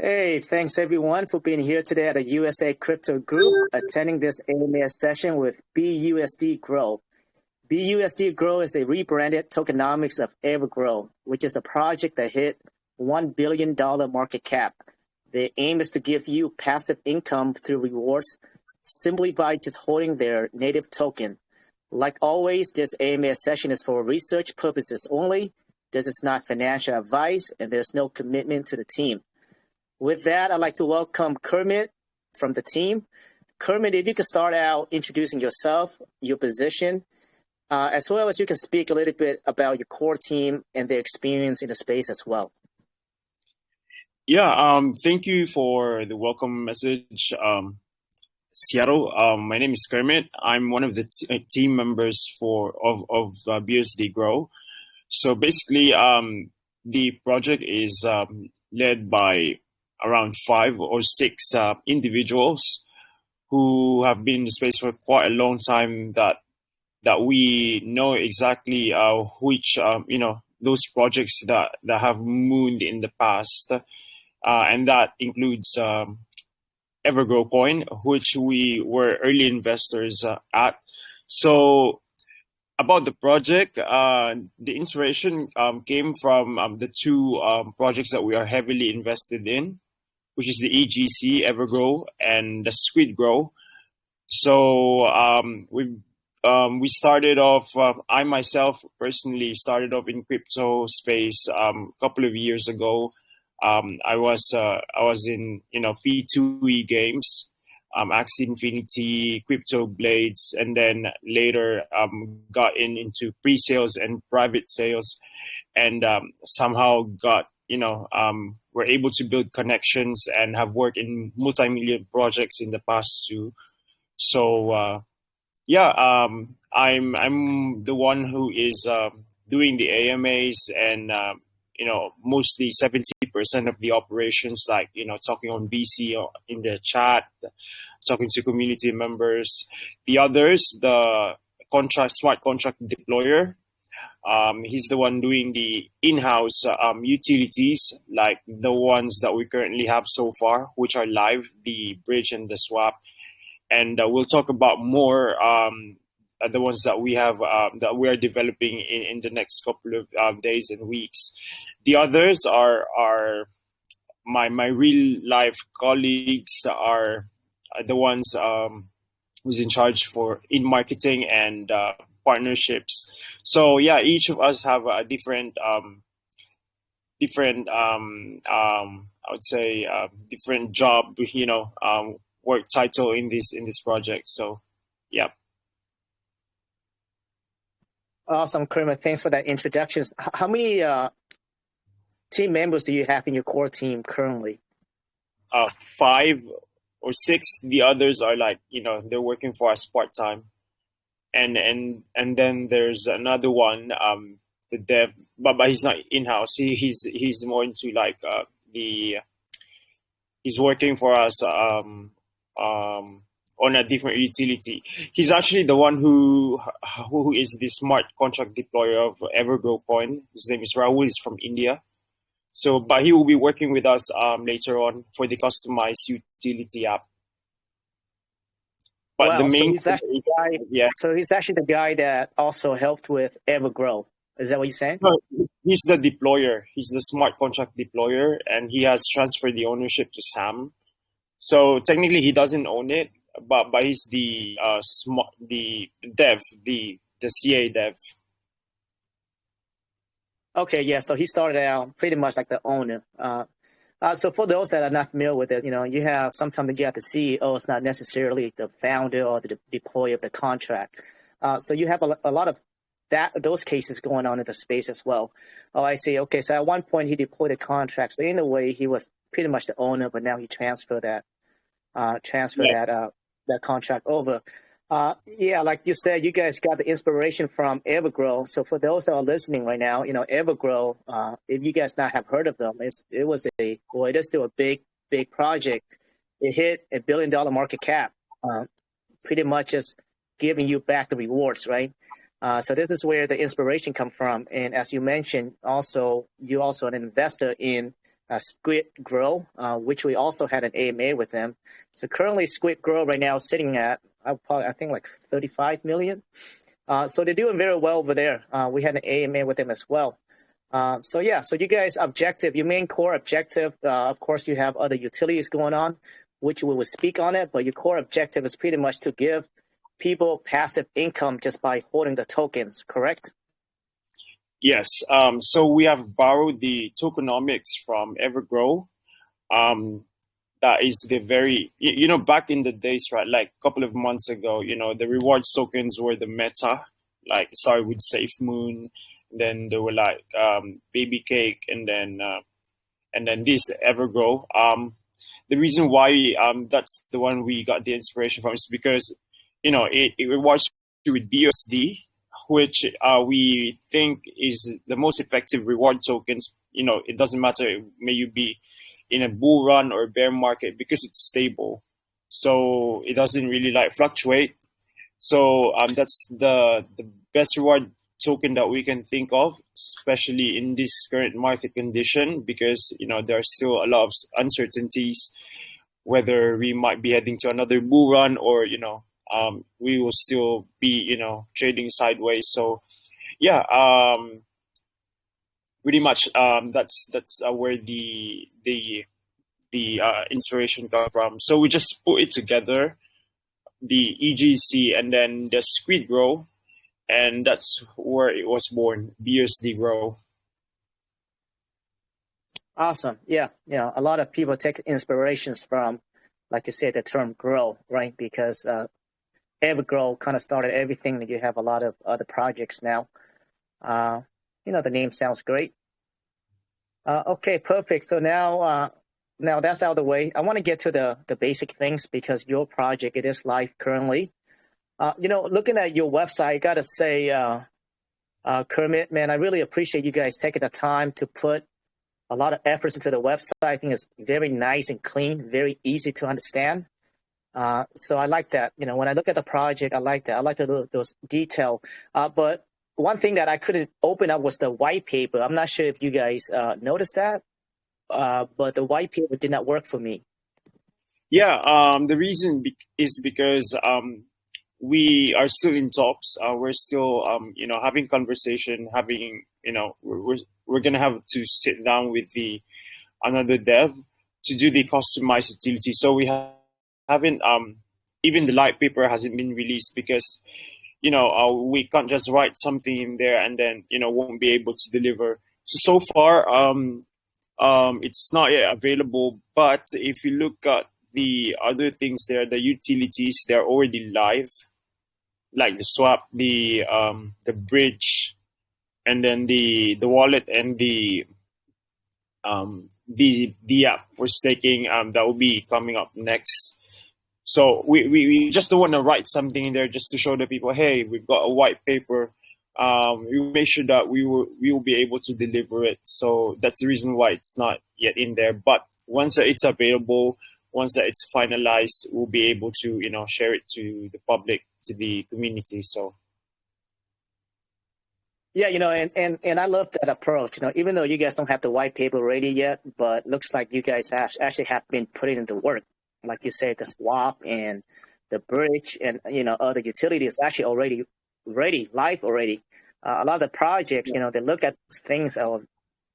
Hey, thanks everyone for being here today at the USA Crypto Group, attending this AMA session with BUSDGROW. BUSDGROW is a rebranded tokenomics of Evergrow, which is a project that hit $1 billion market cap. The aim is to give you passive income through rewards simply by just holding their native token. Like always, this AMA session is for research purposes only. This is not financial advice, and there's no commitment to the team. With that, I'd like to welcome Kermit from the team. Kermit, if you could start out introducing yourself, your position, as well as you can speak a little bit about your core team and their experience in the space as well. Yeah, thank you for the welcome message, Seattle. My name is Kermit. I'm one of the team members of BUSDGROW. So basically, the project is led by around 5 or 6 individuals who have been in the space for quite a long time, that we know exactly which those projects that have mooned in the past, and that includes Evergrow Coin, which we were early investors at. So about the project, the inspiration came from the 2 projects that we are heavily invested in, which is the EGC, Evergrow, and the SquidGrow. So we started off, I myself personally started off in crypto space a couple of years ago. I was in P2E games, Axie Infinity, Crypto Blades, and then later got into pre-sales and private sales, and somehow got were able to build connections and have worked in multi-million projects in the past too. So I'm the one who is doing the AMAs, and mostly 70% of the operations, like talking on VC in the chat, talking to community members. The others, the smart contract deployer, he's the one doing the in-house utilities, like the ones that we currently have so far, which are live, the bridge and the swap. And we'll talk about more the ones that we have that we are developing in the next couple of days and weeks. The others are my real life colleagues, are the ones who's in charge in marketing and partnerships. So yeah, each of us have a different I would say different job, work title in this project. So yeah. Awesome, Kermit. Thanks for that introduction. How many team members do you have in your core team currently? 5 or 6. The others are like, they're working for us part-time. And then there's another one, the dev, but he's not in-house. He's more into like he's working for us on a different utility. He's actually the one who is the smart contract deployer of Evergrow Coin. His name is Rahul. He's from India. So, but he will be working with us later on for the customized utility app. But wow, the main, so he's actually the guy that also helped with Evergrow. Is that what you're saying? No, he's the deployer. He's the smart contract deployer, and he has transferred the ownership to Sam. So technically, he doesn't own it, but he's the dev, the CA dev. Okay, yeah. So he started out pretty much like the owner. So for those that are not familiar with it, you have sometimes you have the CEO. It's not necessarily the founder or the deployer of the contract. So you have a lot of those cases going on in the space as well. Oh, I see. Okay, so at one point he deployed a contract. So in a way, he was pretty much the owner, but now he transferred that contract over. Yeah, like you said, you guys got the inspiration from Evergrow. So for those that are listening right now, Evergrow, if you guys not have heard of them, it is still a big project. It hit $1 billion market cap, pretty much just giving you back the rewards, right? So this is where the inspiration comes from. And as you mentioned, you also an investor in Squid Grow, which we also had an AMA with them. So currently Squid Grow right now is sitting at, I think like 35 million. So they're doing very well over there. We had an AMA with them as well. So yeah, so you guys' objective, your main core objective, of course you have other utilities going on, which we will speak on it, but your core objective is pretty much to give people passive income just by holding the tokens, correct? Yes. So we have borrowed the tokenomics from Evergrow. That is the very, back in the days, right? Like a couple of months ago, the rewards tokens were the meta. Like it started with Safe Moon, then there were like Baby Cake, and then this Evergrow. The reason why that's the one we got the inspiration from is because it rewards you with BUSD, which we think is the most effective reward tokens. It doesn't matter, may you be in a bull run or bear market, because it's stable. So it doesn't really like fluctuate. So that's the best reward token that we can think of, especially in this current market condition, because there are still a lot of uncertainties whether we might be heading to another bull run, or we will still be trading sideways. So yeah, pretty much that's where the inspiration comes from. So we just put it together, the EGC and then the Squid Grow, and that's where it was born, BUSDGROW. Awesome. Yeah. A lot of people take inspirations from, like you said, the term grow, right? Because Evergrow kind of started everything. You have a lot of other projects now. The name sounds great. Okay, perfect. So now that's out of the way. I want to get to the basic things, because your project, it is live currently. Looking at your website, I got to say, Kermit, man, I really appreciate you guys taking the time to put a lot of efforts into the website. I think it's very nice and clean, very easy to understand. So I like that. When I look at the project, I like that. I like those detail. But one thing that I couldn't open up was the white paper. I'm not sure if you guys noticed that, but the white paper did not work for me. Yeah, the reason is because we are still in talks. We're still, having conversation, we're going to have to sit down with another dev to do the customized utility. So we haven't, even the light paper hasn't been released, because, we can't just write something in there and then, won't be able to deliver. So far, it's not yet available, but if you look at the other things there, the utilities, they're already live, like the swap, the bridge, and then the wallet, and the app for staking that will be coming up next. So we just don't want to write something in there just to show the people, hey, we've got a white paper. We make sure that we will be able to deliver it. So that's the reason why it's not yet in there. But once it's available, once that it's finalized, we'll be able to share it to the public, to the community. So yeah, and I love that approach. Even though you guys don't have the white paper ready yet, but looks like you guys actually have been putting into work. Like you said, the swap and the bridge and other utilities actually already ready, live already. A lot of the projects, they look at things that are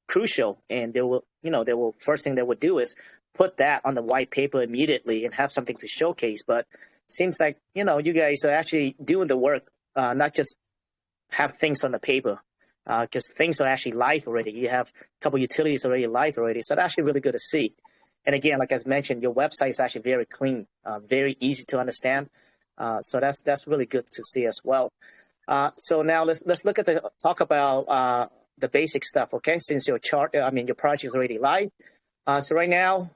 crucial, and they will first thing they would do is put that on the white paper immediately and have something to showcase. But seems like you guys are actually doing the work, not just have things on the paper, because things are actually live already. You have a couple utilities already live already, so that's actually really good to see. And again, like I mentioned, your website is actually very clean, very easy to understand. So that's really good to see as well. So now let's talk about the basic stuff, okay? Since your project is already live. So right now,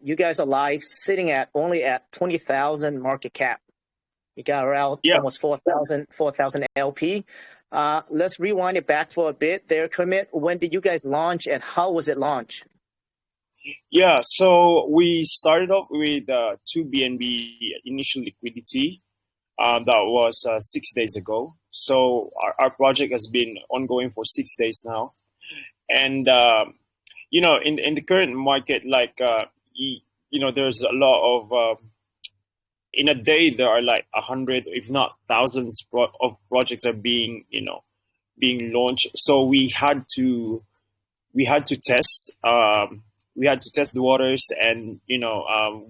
you guys are live, sitting only at 20,000 market cap. You got around almost 4,000 LP. Let's rewind it back for a bit there, Kermit. When did you guys launch, and how was it launched? Yeah, so we started off with 2 BNB initial liquidity. That was 6 days ago. So our project has been ongoing for 6 days now. And in the current market, like there's a lot of in a day there are like 100, if not thousands, of projects are being launched. So we had to test the waters, and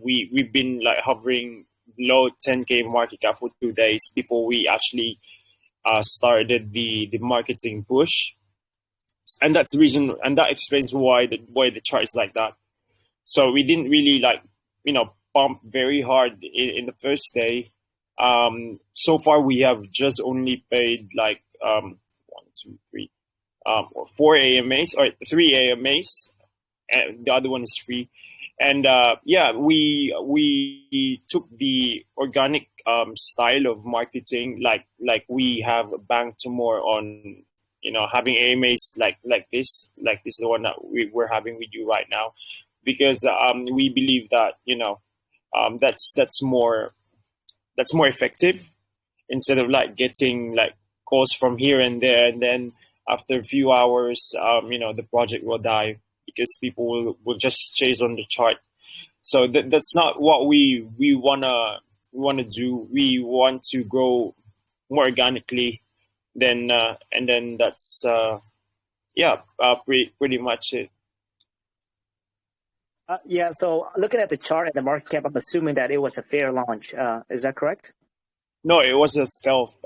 we've been like hovering below 10K market cap for 2 days before we actually started the marketing push. And that's the reason, and that explains why the chart is like that. So we didn't really pump very hard in the first day. So far we have just only paid like 1, 2, 3, or 4 AMAs, or 3 AMAs, and the other one is free. And we took the organic style of marketing, like we have banked more on having AMAs like this is the one that we're having with you right now, because we believe that that's more effective, instead of like getting like calls from here and there, and then after a few hours the project will die because people will just chase on the chart. So that's not what we wanna do. We want to grow more organically, and then that's pretty much it. So looking at the chart and the market cap, I'm assuming that it was a fair launch. Is that correct? No, it was a stealth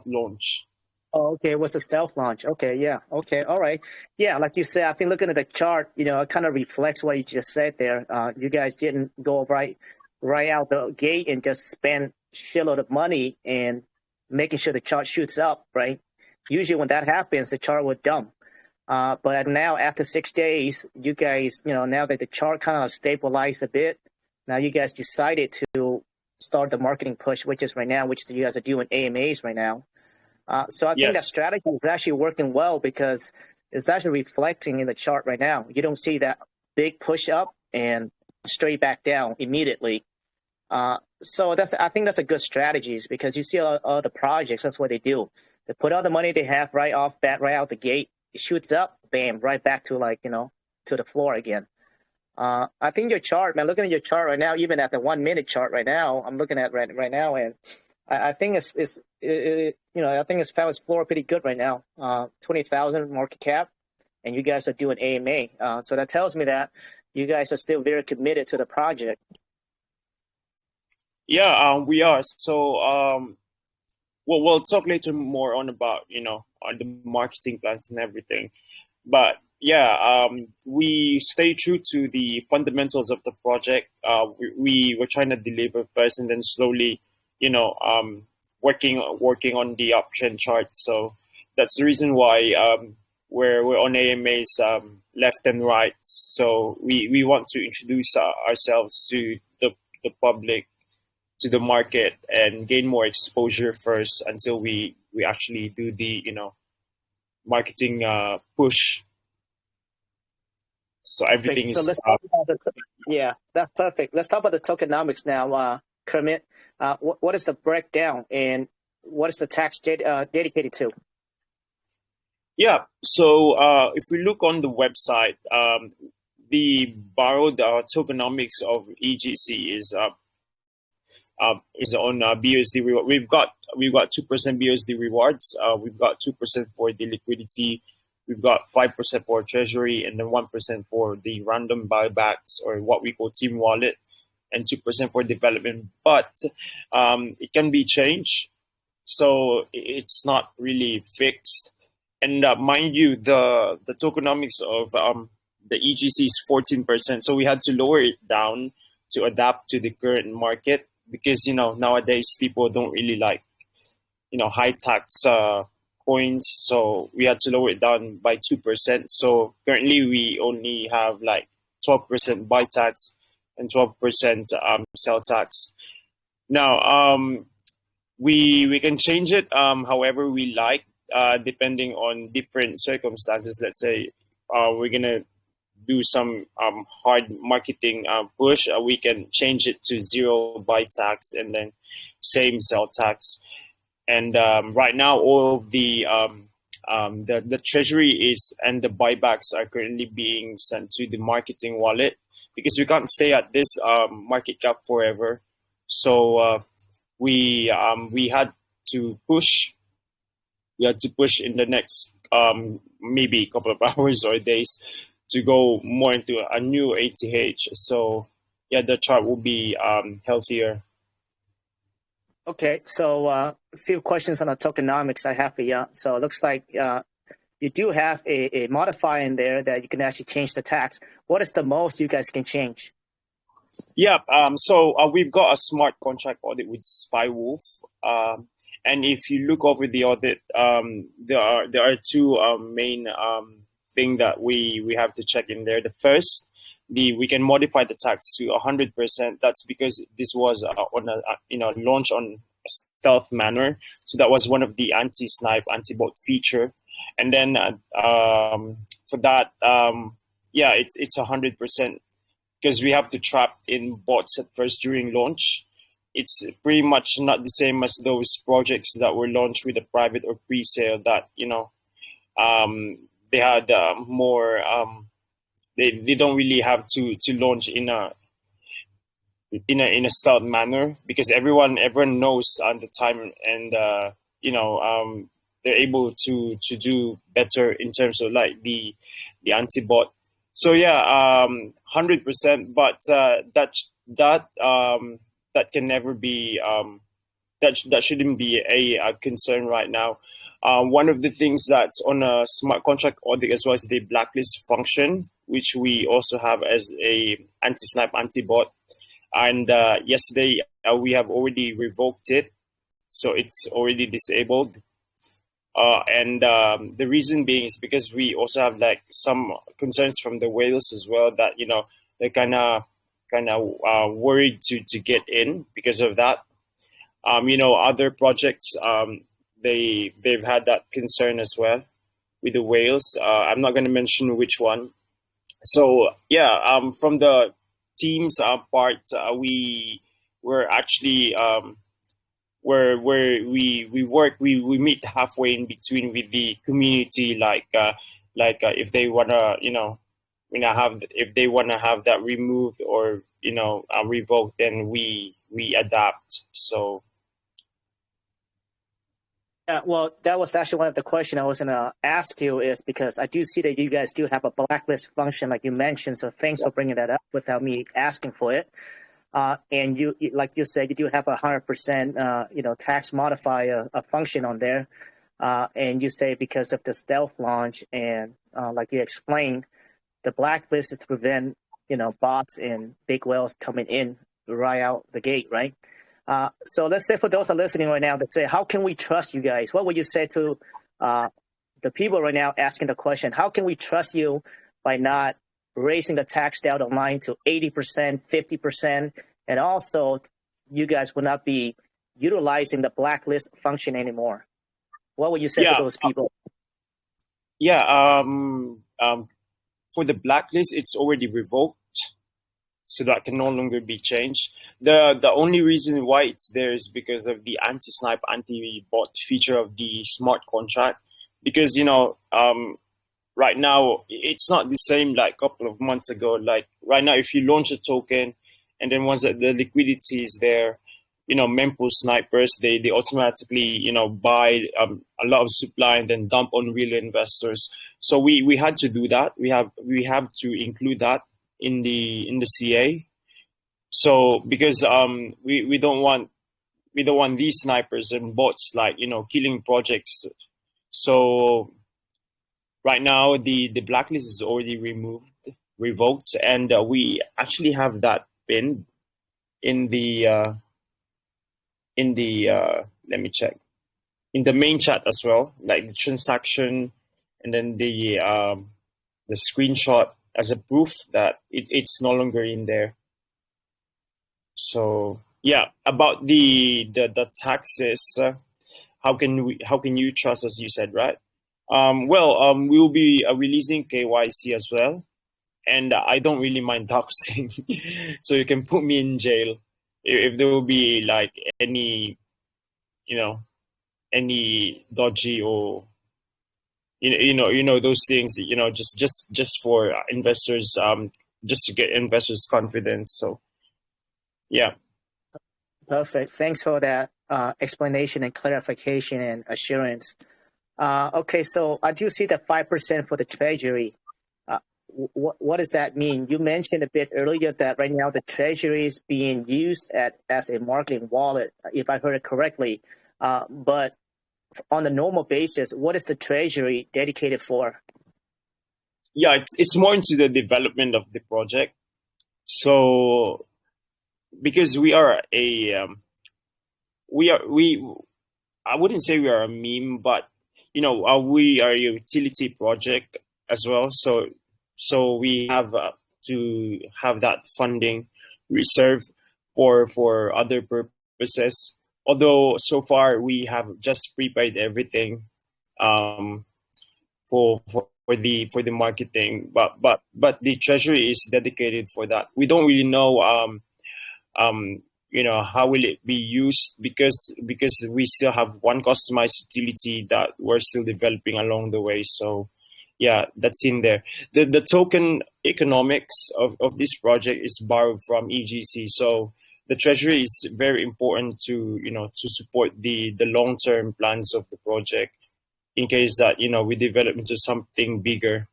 launch. Oh, okay. It was a stealth launch. Okay. Yeah. Okay. All right. Yeah. Like you said, I think looking at the chart, it kind of reflects what you just said there. You guys didn't go right out the gate and just spend shitload of money and making sure the chart shoots up, right? Usually when that happens, the chart would dump. But now after 6 days, you guys, now that the chart kind of stabilized a bit, now you guys decided to start the marketing push, which is you guys are doing AMAs right now. So I think that strategy is actually working well, because it's actually reflecting in the chart right now. You don't see that big push up and straight back down immediately. So I think that's a good strategy, because you see all the projects, that's what they do. They put all the money they have right off bat, right out the gate. It shoots up, bam, right back to to the floor again. I think your chart, man, looking at your chart right now, even at the 1 minute chart right now, I'm looking at right now, and I think I think it's found its floor pretty good right now. 20,000 market cap, and you guys are doing AMA. So that tells me that you guys are still very committed to the project. Yeah, we are. So we'll talk later more on about on the marketing plans and everything. But yeah, we stay true to the fundamentals of the project. We were trying to deliver first, and then slowly, working on the uptrend chart. So that's the reason why we're on AMAs left and right. So we want to introduce ourselves to the public, to the market, and gain more exposure first until we actually do the marketing push. So everything is let's talk about that's perfect. Let's talk about the tokenomics now, Kermit. What is the breakdown, and what is the tax dedicated to? Yeah, so if we look on the website, the borrowed tokenomics of EGC is on BUSD reward. We've got 2% BUSD rewards. We've got 2% for the liquidity. We've got 5% for Treasury, and then 1% for the random buybacks, or what we call team wallet, and 2% for development. But it can be changed, so it's not really fixed. And mind you, the tokenomics of the EGC is 14%, so we had to lower it down to adapt to the current market, because nowadays people don't really like high tax coins, so we had to lower it down by 2%. So currently we only have like 12% buy tax and 12% sell tax. Now we can change it however we like, depending on different circumstances. Let's say we're gonna do some hard marketing push, we can change it to 0 buy tax and then same sell tax. And right now, all of the the Treasury is and the buybacks are currently being sent to the marketing wallet because we can't stay at this market cap forever. So we had to push. We had to push in the next maybe a couple of hours or days to go more into a new ATH. So yeah, the chart will be healthier. Okay, so a few questions on the tokenomics I have for you. So it looks like you do have a modifier in there that you can actually change the tax. What is the most you guys can change? Yeah, so we've got a smart contract audit with Spywolf. And if you look over the audit, there are two main thing that we have to check in there. The first, we can modify the tax to 100%. That's because this was on a launch on a stealth manner. So that was one of the anti-snipe, anti-bot feature. And then for that, yeah, it's 100% because we have to trap in bots at first during launch. It's pretty much not the same as those projects that were launched with a private or pre-sale that, they had more, they don't really have to launch in a stealth manner because everyone knows at the time and, they're able to do better in terms of like the anti-bot. So yeah, 100%, but that can never be that shouldn't be a concern right now. One of the things that's on a smart contract audit as well is the blacklist function, which we also have as a anti-snipe, anti-bot. And yesterday we have already revoked it, so it's already disabled. And the reason being is because we also have like some concerns from the whales as well that they're kind of worried to get in because of that. Other projects they've had that concern as well with the whales. I'm not going to mention which one. So yeah, from the team's part, we were actually where we work, we meet halfway in between with the community, like if they wanna if they wanna have that removed or revoked, then we adapt. So yeah, well, that was actually one of the questions I was gonna ask you is because I do see that you guys do have a blacklist function like you mentioned. So thanks for bringing that up without me asking for it. And you, like you said, you do have 100%, tax modifier a function on there. And you say because of the stealth launch and like you explained, the blacklist is to prevent, bots and big whales coming in right out the gate, right? So let's say for those who are listening right now that say, how can we trust you guys? What would you say to the people right now asking the question, how can we trust you by not raising the tax down online to 80%, 50%, and also you guys will not be utilizing the blacklist function anymore? What would you say to those people? For the blacklist, it's already revoked, so that can no longer be changed. The only reason why it's there is because of the anti-snipe, anti-bot feature of the smart contract, because right now, it's not the same like a couple of months ago. Like right now, if you launch a token and then once the liquidity is there, mempool snipers, they automatically, buy a lot of supply and then dump on real investors. So we had to do that. We have to include that in the CA. So because we don't want these snipers and bots like, killing projects. So right now, the blacklist is already revoked, and we actually have that pinned in the let me check, in the main chat as well, like the transaction, and then the screenshot as a proof that it's no longer in there. So yeah, about the taxes, how can you trust us? You said, right? We will be releasing KYC as well, and I don't really mind doxing, so you can put me in jail if there will be like any, any dodgy or those things, just for investors, just to get investors confidence. So yeah. Perfect. Thanks for that explanation and clarification and assurance. Okay, so I do see that 5% for the Treasury. What does that mean? You mentioned a bit earlier that right now the Treasury is being used as a marketing wallet, if I heard it correctly. But on the normal basis, what is the Treasury dedicated for? Yeah, it's more into the development of the project. So because we are I wouldn't say we are a meme, but we are a utility project as well. So we have to have that funding reserved for other purposes. Although so far we have just prepaid everything for the marketing, but the treasury is dedicated for that. We don't really know how will it be used, because we still have one customized utility that we're still developing along the way. So yeah, that's in there. The token economics of this project is borrowed from EGC. So the treasury is very important to support the long-term plans of the project, in case that we develop into something bigger.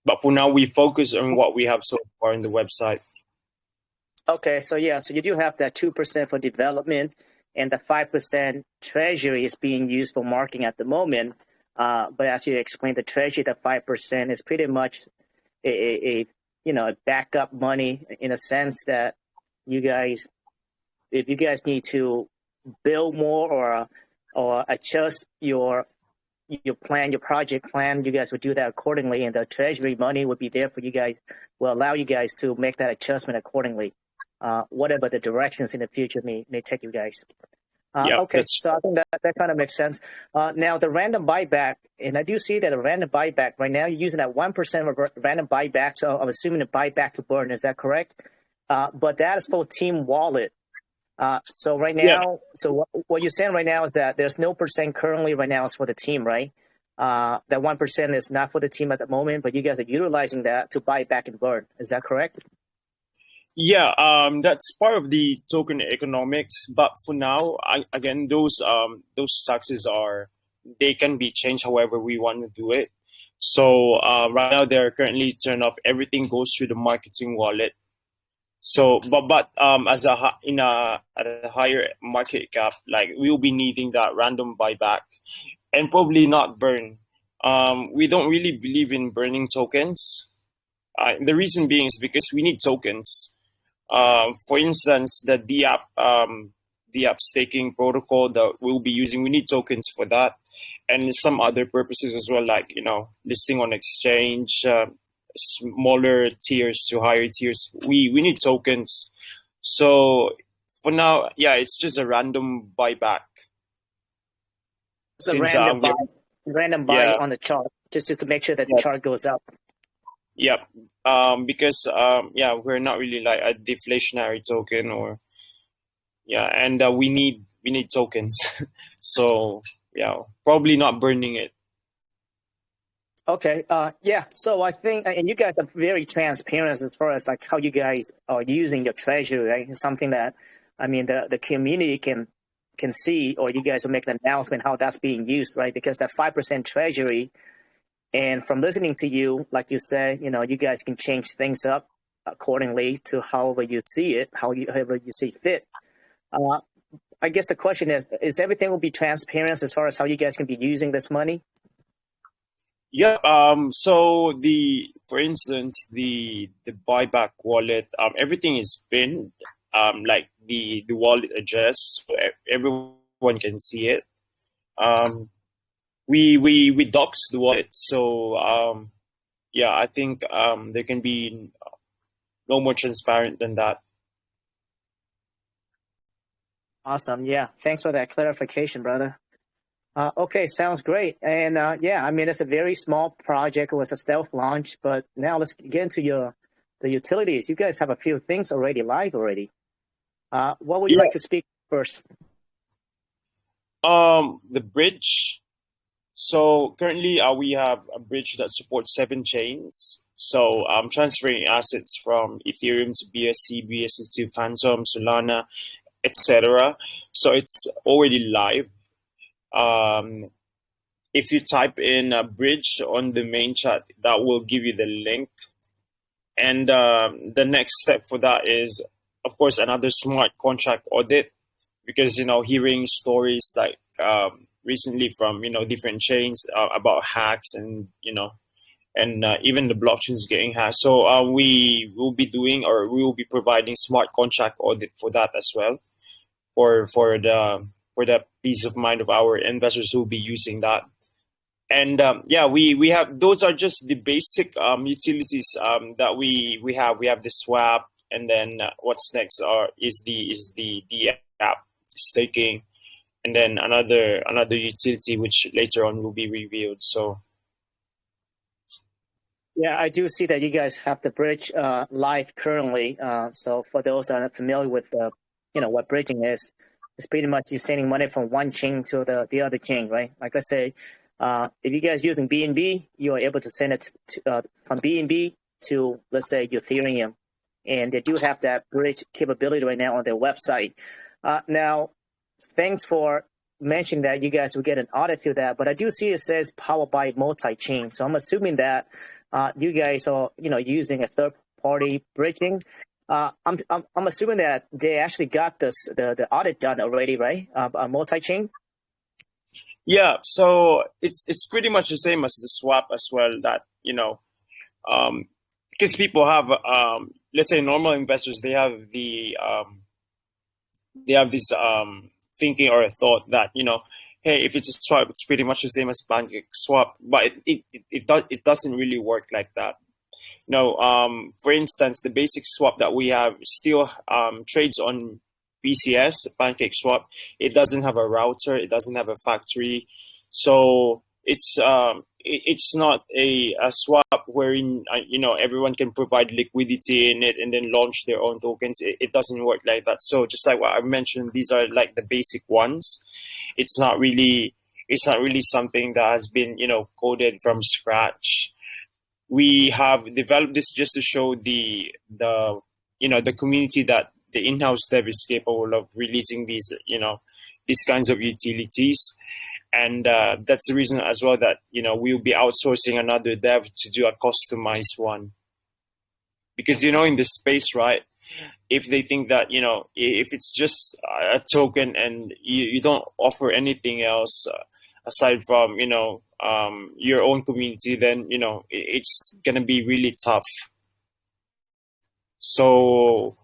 But for now, we focus on what we have so far in the website. Okay, so yeah, so you do have that 2% for development, and the 5% treasury is being used for marketing at the moment. But as you explained, the treasury, the 5% is pretty much a backup money, in a sense that you guys, if you guys need to build more or adjust your plan, your project plan, you guys would do that accordingly, and the treasury money would be there for you guys, will allow you guys to make that adjustment accordingly. Whatever the directions in the future may take you guys. Okay, so I think that kind of makes sense. Now, the random buyback, and I do see that a random buyback, right now you're using that 1% of random buyback, so I'm assuming the buyback to burn, is that correct? But that is for team wallet. So right now, so what you're saying right now is that there's no percent currently right now is for the team, right? That 1% is not for the team at the moment, but you guys are utilizing that to buy back and burn. Is that correct? Yeah, that's part of the token economics. But for now, again, those taxes they can be changed however we want to do it. So right now they're currently turned off. Everything goes through the marketing wallet. So, but at a higher market cap, like we'll be needing that random buyback, and probably not burn. We don't really believe in burning tokens. The reason being is because we need tokens. For instance, the DApp staking protocol that we'll be using, we need tokens for that, and some other purposes as well, like listing on exchange, smaller tiers to higher tiers. We need tokens. So for now, yeah, it's just a random buyback. It's a random buy on the chart, just to make sure that the chart goes up. Yep. Because we're not really like a deflationary token, and we need tokens. So yeah, probably not burning it. Okay. So I think, and you guys are very transparent as far as like how you guys are using your treasury, right? It's something that, I mean, the community can see, or you guys will make an announcement how that's being used, right? Because that 5% treasury, and from listening to you, like you said, you guys can change things up accordingly to however you see it, however you see fit. I guess the question is everything will be transparent as far as how you guys can be using this money? Yeah. So for instance, the buyback wallet, everything is pinned, like the wallet address, so everyone can see it. We dox the wallet, so I think there can be no more transparent than that. Awesome. Yeah. Thanks for that clarification, brother. Okay, sounds great. And I mean, it's a very small project. It was a stealth launch, but now let's get into the utilities. You guys have a few things already live already. What would you like to speak first? The bridge. So currently, we have a bridge that supports 7 chains. So I'm transferring assets from Ethereum to BSC, BSC to Phantom, Solana, etc. So it's already live. If you type in a bridge on the main chat, that will give you the link. And the next step for that is, of course, another smart contract audit, because hearing stories like recently from different chains about hacks, and even the blockchains getting hacked. So we will be doing, or we will be providing smart contract audit for that as well, for the peace of mind of our investors who will be using that. And yeah, we have, those are just the basic utilities that we have. We have the swap, and then what's next is the app staking, and then another utility which later on will be revealed. So Yeah, I do see that you guys have the bridge live currently. So for those that are familiar with what bridging is, it's pretty much you sending money from one chain to the other chain, right? Like let's say, if you guys using BNB, you are able to send it from BNB to, let's say, Ethereum, and they do have that bridge capability right now on their website. Now, thanks for mentioning that you guys will get an audit through that, but I do see it says powered by multi-chain, so I'm assuming that you guys are using a third-party bridging. I'm assuming that they actually got the audit done already, right? Multi-chain. yeah, so it's pretty much the same as the swap as well. That because people have let's say normal investors, they have this thinking or a thought that hey, if it's a swap, it's pretty much the same as pancake swap, but it doesn't really work like that. For instance, the basic swap that we have still trades on PCS, pancake swap. It doesn't have a router, it doesn't have a factory, so it's not a swap wherein everyone can provide liquidity in it and then launch their own tokens. It doesn't work like that. So just like what I mentioned, these are like the basic ones. It's not really something that has been coded from scratch. We have developed this just to show the community that the in-house dev is capable of releasing these kinds of utilities. And that's the reason as well that we'll be outsourcing another dev to do a customized one, because in this space, right, if they think that if it's just a token and you don't offer anything else aside from your own community, then it's gonna be really tough. So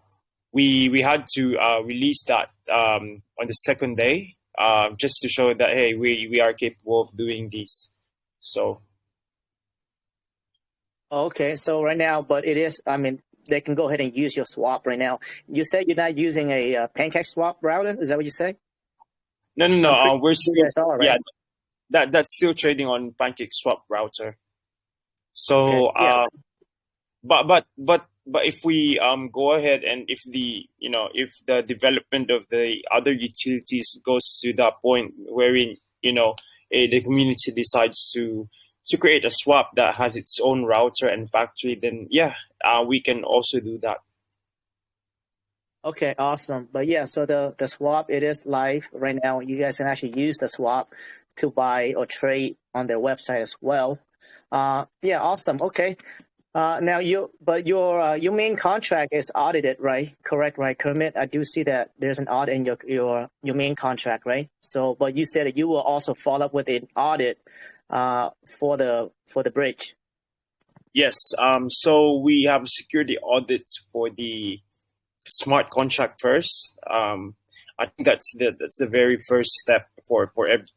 we had to release that on the second day, just to show that hey, we are capable of doing this. So Okay, so right now, but it is, I mean, they can go ahead and use your swap right now. You said you're not using a pancake swap router. Is that what you say? no, we're still, are, right? yeah, that's still trading on pancake swap router. Okay, So yeah. But if we go ahead, and if the development of the other utilities goes to that point wherein the community decides to create a swap that has its own router and factory, then yeah, we can also do that. Okay, awesome. But yeah, so the swap, it is live right now. You guys can actually use the swap to buy or trade on their website as well. Yeah, awesome. Okay. Now your main contract is audited, right? Correct, right, Kermit? I do see that there's an audit in your main contract, right? So, but you said that you will also follow up with an audit for the bridge. Yes. So we have security audits for the smart contract first. I think that's the very first step for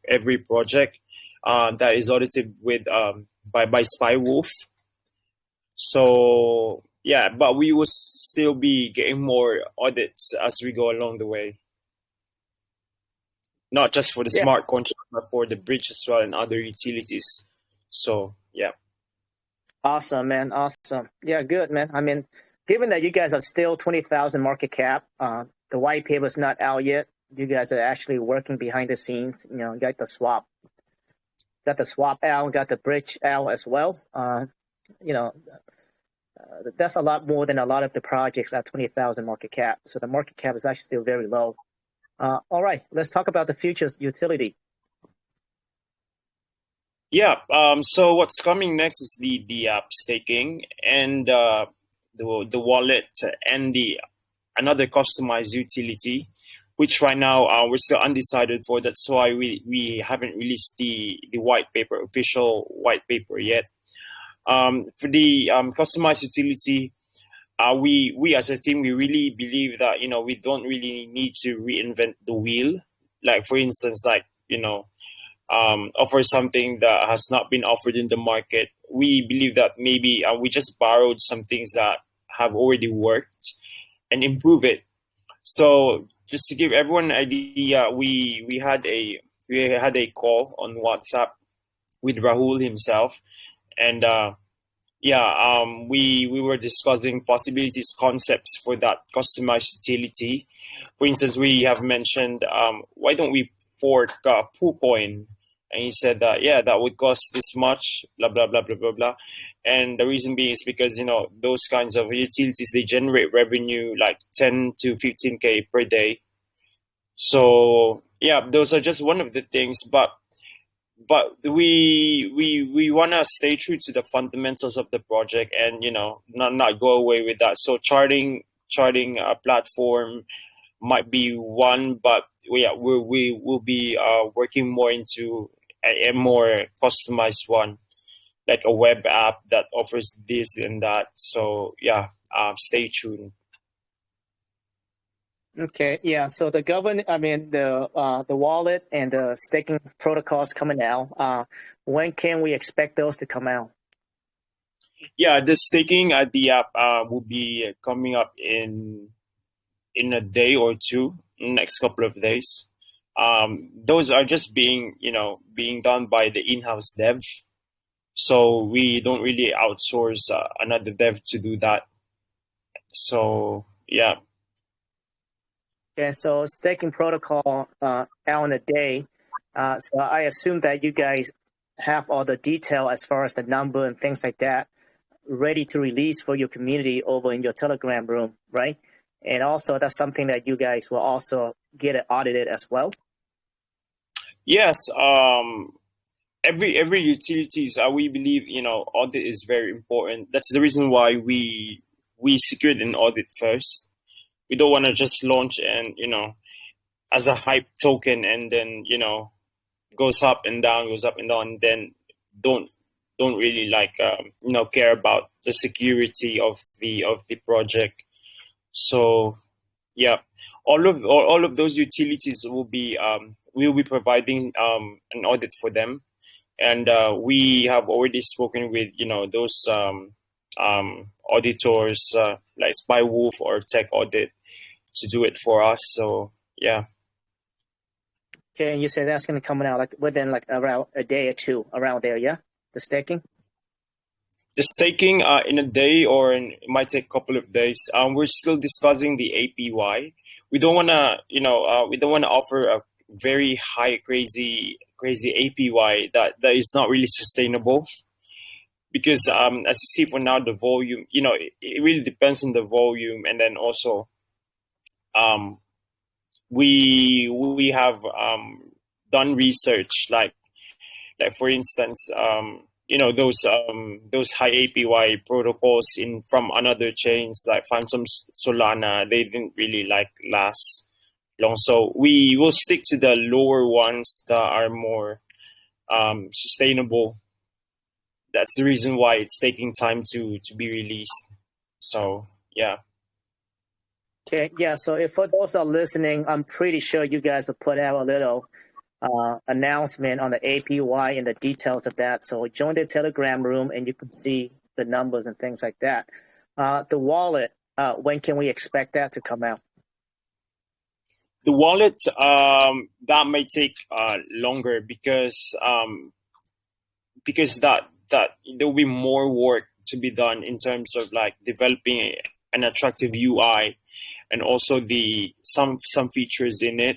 every project that is audited with by Spywolf. So yeah, but we will still be getting more audits as we go along the way. Not just for the smart contract, but for the bridge as well and other utilities. So yeah. Awesome, man. Awesome. Yeah, good, man. I mean, given that you guys are still 20,000 market cap, the white paper is not out yet. You guys are actually working behind the scenes. You got the swap. got the swap out, got the bridge out as well. That's a lot more than a lot of the projects at 20,000 market cap. So the market cap is actually still very low. All right, let's talk about the futures utility. Yeah. So what's coming next is the app staking and the wallet and the another customized utility, which right now we're still undecided for. That's why we haven't released the white paper, official white paper yet. For the customized utility, we as a team, we really believe that, we don't really need to reinvent the wheel. Like, for instance, offer something that has not been offered in the market. We believe that maybe we just borrowed some things that have already worked and improve it. So just to give everyone an idea, we had a call on WhatsApp with Rahul himself, and we were discussing possibilities, concepts for that customized utility. For instance, we have mentioned, why don't we fork Coin? And he said that, that would cost this much, blah, blah, blah, blah, blah, blah. And the reason being is because, those kinds of utilities, they generate revenue like 10 to 15K per day. So, those are just one of the things. But we want to stay true to the fundamentals of the project and, not go away with that. So charting a platform might be one, but we will be working more into a more customized one, like a web app that offers this and that. So stay tuned. Okay, yeah. So the the wallet and the staking protocols coming out. When can we expect those to come out? Yeah, the staking at the app will be coming up in a day or two, next couple of days. Those are just being done by the in-house dev. So we don't really outsource another dev to do that. So yeah. Okay, so staking protocol out in a day. So I assume that you guys have all the detail as far as the number and things like that ready to release for your community over in your Telegram room, right? And also that's something that you guys will also get it audited as well. Yes. Every utilities, we believe, audit is very important. That's the reason why we secured an audit first. We don't want to just launch and, as a hype token and then, goes up and down, and then don't really care about the security of the project. So all of those utilities will be we'll be providing an audit for them, and we have already spoken with those auditors like Spywolf or Tech Audit to do it for us. So yeah. Okay, and you said that's going to come out within around a day or two, around there, yeah? The staking? The staking in a day, or it might take a couple of days. We're still discussing the APY. We don't want to offer a very high, crazy APY that is not really sustainable. Because as you see for now, the volume, it really depends on the volume, and then also we have done research, like for instance, those high APY protocols from another chains like Phantom Solana, they didn't really last long. So we will stick to the lower ones that are more sustainable. That's the reason why it's taking time to be released. So yeah. Okay, yeah. So if for those that are listening, I'm pretty sure you guys will put out a little announcement on the APY and the details of that. So join the Telegram room and you can see the numbers and things like that. The wallet, when can we expect that to come out? The wallet, that may take longer because that there will be more work to be done in terms of developing an attractive UI and also some features in it.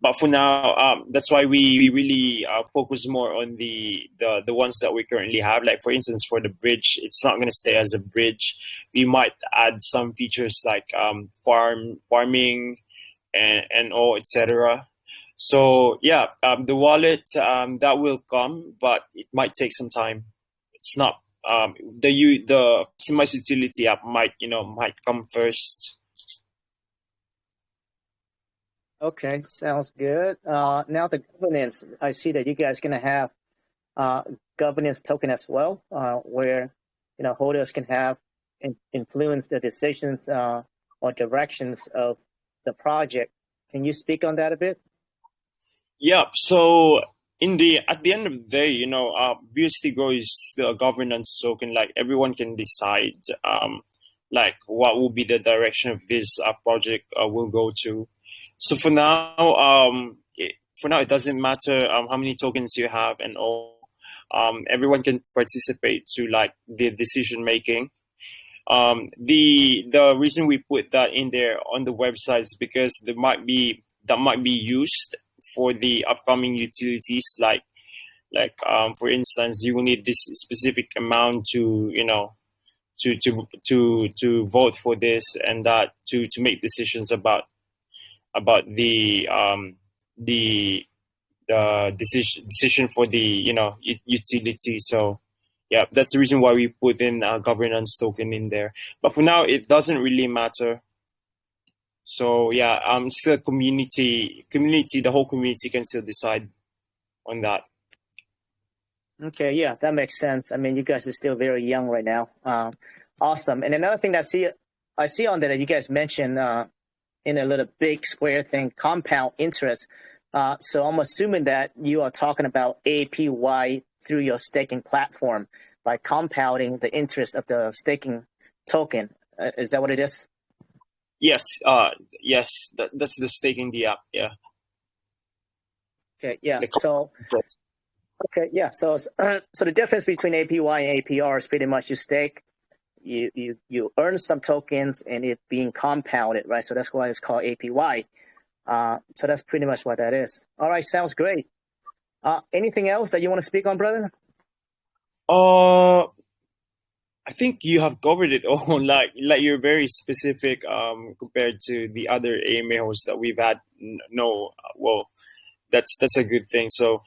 But for now, that's why we really focus more on the ones that we currently have. Like for instance, for the bridge, it's not going to stay as a bridge. We might add some features like farming and all, etc. So yeah, the wallet that will come, but it might take some time. It's not the customized utility app might come first. Okay, sounds good. Now the governance, I see that you guys are going to have governance token as well, where holders can have influence the decisions or directions of the project. Can you speak on that a bit? Yeah. So at the end of the day, BUSDGROW is still a governance token. Like everyone can decide, like what will be the direction of this project will go to. So for now, it doesn't matter how many tokens you have and all. Everyone can participate to like the decision making. The reason we put that in there on the website is because that might be used for the upcoming utilities. Like for instance, you will need this specific amount to to vote for this and that to make decisions about the decision for the utility. So yeah, that's the reason why we put in a governance token in there. But for now, it doesn't really matter. So yeah, still community. The whole community can still decide on that. Okay, yeah, that makes sense. I mean, you guys are still very young right now. Awesome. And another thing that I see on there that you guys mentioned in a little big square thing, compound interest. So I'm assuming that you are talking about APY through your staking platform by compounding the interest of the staking token. Is that what it is? Yes. Yes. That's the staking the app. Yeah. Okay. Yeah. So. Okay. Yeah. So the difference between APY and APR is pretty much you stake, you earn some tokens, and it being compounded, right? So that's why it's called APY. So that's pretty much what that is. All right, sounds great. Anything else that you want to speak on, brother? I think you have covered it all. Like you're very specific compared to the other AMA hosts that we've had. No, well, that's a good thing. So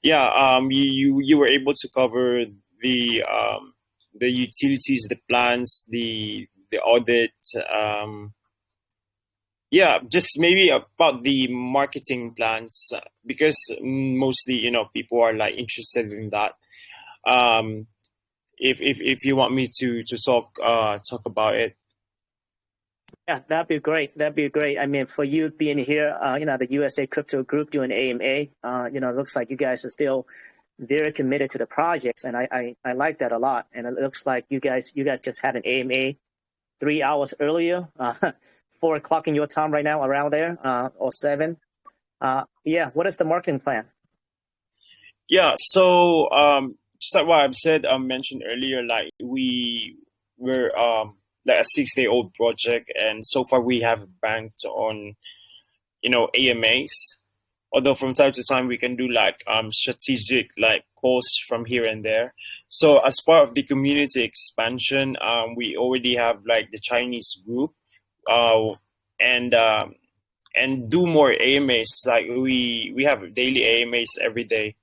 yeah, you were able to cover the utilities, the plans, the audit. Yeah, just maybe about the marketing plans because mostly people are like interested in that. If you want me to talk about it. Yeah, that'd be great. That'd be great. I mean, for you being here, the USA Crypto Group doing AMA, it looks like you guys are still very committed to the projects, and I like that a lot. And it looks like you guys just had an AMA 3 hours earlier, 4 o'clock in your time right now, around there, or 7. Yeah, what is the marketing plan? Yeah, so just like what I've said, mentioned earlier, like we're like a 6-day-old project, and so far we have banked on AMAs. Although from time to time we can do like strategic like calls from here and there. So as part of the community expansion, we already have like the Chinese group, and do more AMAs. Like we have daily AMAs every day,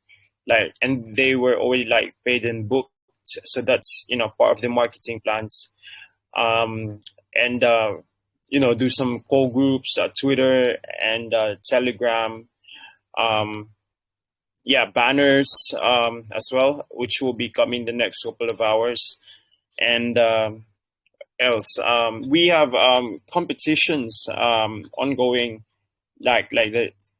like, and they were already like paid and booked. So that's part of the marketing plans, and do some call groups, Twitter and Telegram. Banners as well, which will be coming the next couple of hours, and else we have competitions ongoing, like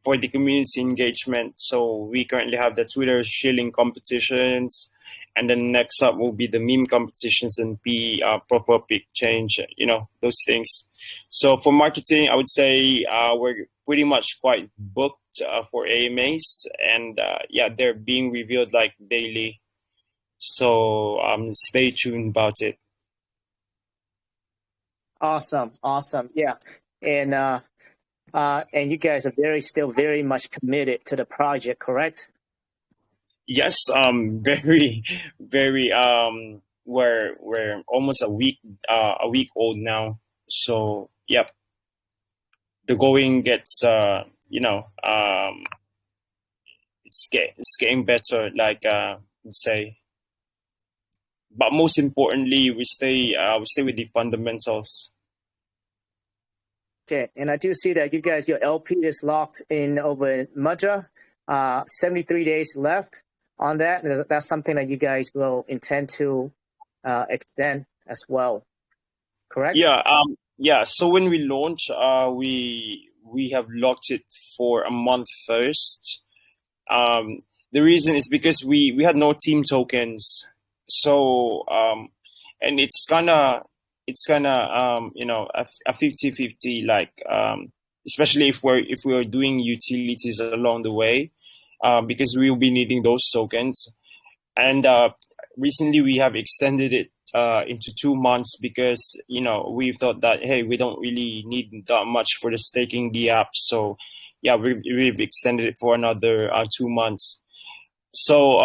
for the community engagement. So we currently have the Twitter shilling competitions, and then next up will be the meme competitions and profile pic change, those things. So for marketing, I would say we're pretty much quite booked for AMAs, and they're being revealed like daily. So stay tuned about it. Awesome. Yeah. And and you guys are still very much committed to the project, correct? Yes, very, very. We're almost a week old now. So yep, the going gets it's getting better. Like say, but most importantly, we stay with the fundamentals. Okay, and I do see that you guys, your LP is locked in over Mudra. 73 days left on that. That's something that you guys will intend to extend as well, correct? Yeah. So when we launch, we have locked it for a month first. The reason is because we had no team tokens, so and it's kind of a 50-50, like especially if we're doing utilities along the way, because we will be needing those tokens. And recently we have extended it into 2 months because we thought that, hey, we don't really need that much for the staking the app. So yeah, we've extended it for another 2 months. So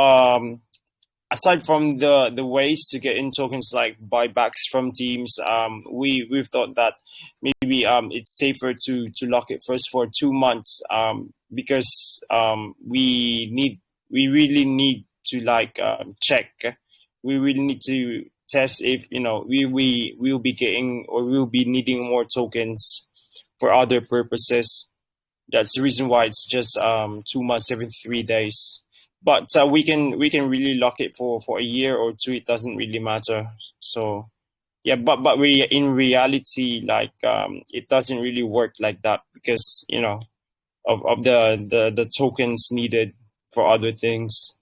aside from the ways to get in tokens like buybacks from teams, we've thought that maybe it's safer to lock it first for 2 months, because we really need to check. We really need to test if we will be getting or we'll be needing more tokens for other purposes. That's the reason why it's just 2 months, 73 days. But we can really lock it for a year or two. It doesn't really matter. So yeah, but we in reality, it doesn't really work like that because of the tokens needed for other things.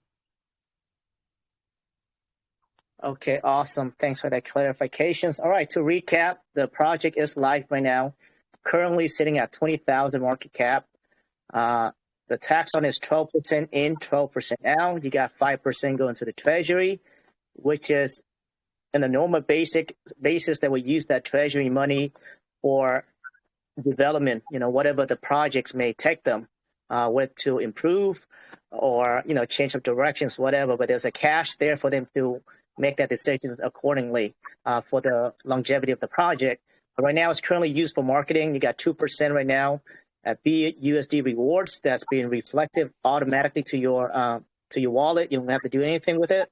Okay, awesome. Thanks for that clarifications. All right, to recap, the project is live right now, currently sitting at 20,000 market cap. The tax on is 12% in, 12% out. You got 5% going to the Treasury, which is in a normal basis that we use that Treasury money for development, whatever the projects may take them with to improve or, change of directions, whatever. But there's a cash there for them to make that decisions accordingly for the longevity of the project. But right now, it's currently used for marketing. You got 2% right now at BUSD rewards that's being reflected automatically to your wallet. You don't have to do anything with it.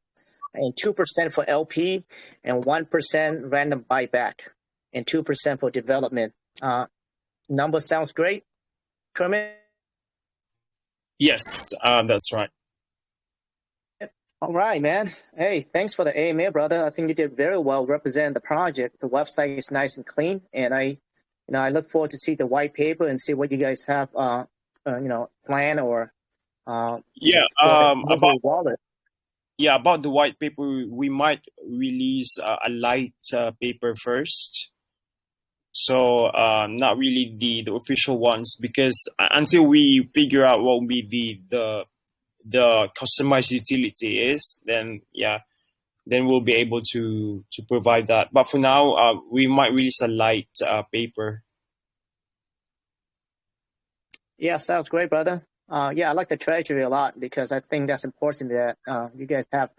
And 2% for LP and 1% random buyback and 2% for development. Number sounds great, Kermit? Yes, that's right. All right, man. Hey, thanks for the AMA, brother. I think you did very well representing the project. The website is nice and clean, and I look forward to see the white paper and see what you guys have, plan or about wallet. Yeah, about the white paper, we might release a light paper first. So not really the official ones, because until we figure out what will be the customized utility is, then we'll be able to provide that. But for now, we might release a light paper. Yeah, sounds great, brother. I like the Treasury a lot because I think that's important that you guys have